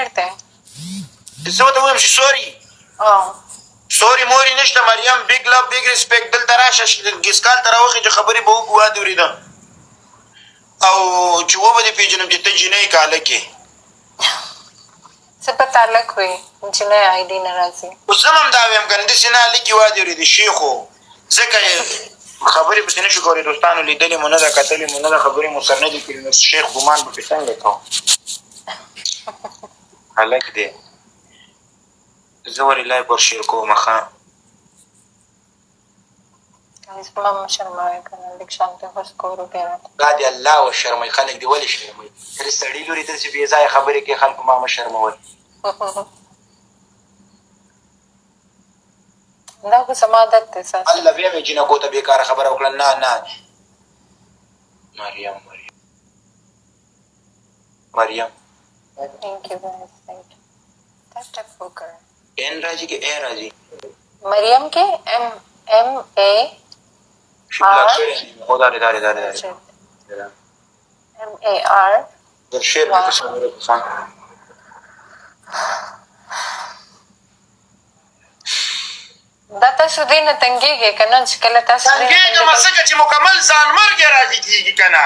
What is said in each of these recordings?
دی زه ورته ووایم چې سوري مورې نشته مریم بیګ لو بیګ ریسپیکټ دلته راشه ګیسکال ته راوخې چې خبرې به وکړو وادې اورېده او چې وبه دې پېژنم چې ته جینۍ که هلک څه پته هلک وي جینۍ آیډي نه راځي اوس زه هم دا ویم که نه داسې نه هلک یې وادې اورېدې شیخو ځکه خبرې پسې نه شو کولی دوستانو لیدلې مو نه ده کتلې مو نه ده خبرې مو سر نه دي کړي نو شیخ ګمان به پرې څنګه کوم هلک دی زه ولې لایف ورشیر کوم ښه زما مه شرموئ که نه لږ شانتې خو سکور وکړئ راته دا دې الله وشرموئ خلک دې ولې شرموي ترې سړي لورې ته چې بې ځایه خبرې کوي خلکو ما مه شرموئ دا خو زما عادت دی ستاسو الله بیا مې جینکو ته بېکاره خبره وکړه نه مریم Thank you guys. Thank you. That's tough poker. एन राजी के ए राजी मरियम के M-A दारे M-A-R शेर में कसम मेरे कुफान دا تاسو دې نه تنګېږئ که نه چې کله تاسو تنګېږم ځکه چې مکمل ځان مرګ یې راضي کېږي که نه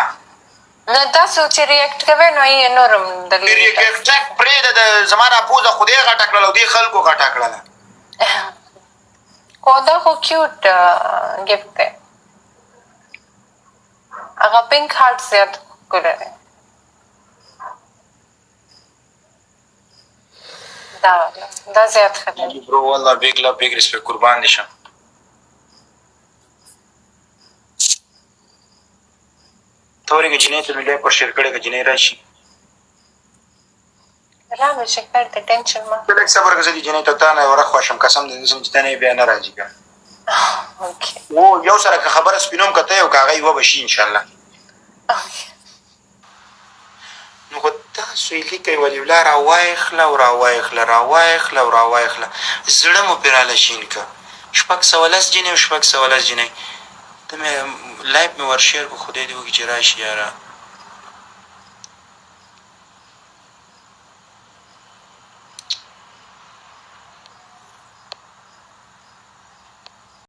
نه تاسو چې ریاکټ کوئ نو یې نور هم ریاکټ پرېږده د زما دا پوزه خدای غټه کړله او دې خلکو غټه کړله خو دا خو کیوټ ګفټ دی هغه پینک هارټ زیات ښکلی دی دا زیات ښه دی برو والله بیګ لو بیګ ریسپیکټ قربان دي شم ته ورېږه جینۍ ته مې ډایپر شیر کړی که جینۍ را شي راغی چې خیر دی ټینشن مه ته لږ صبر که زه دې جینۍ ته تا نه ورخ خوښم قسم دې داسې چې ته نه یې بیا نه را ځي که و یو سره که خبره سپینوم که ته یې او که هغه یوه به شي انشاءالله نو خو تاسو یې لیکئ ولیولا راوایخله او راوایخله راوایخله او راوایخله زړه مو پرې راله شین که 610 جینۍ او 610 جینۍ ته مې لایف مې ورشیر کړو خدای دې وکړي چې راشي یاره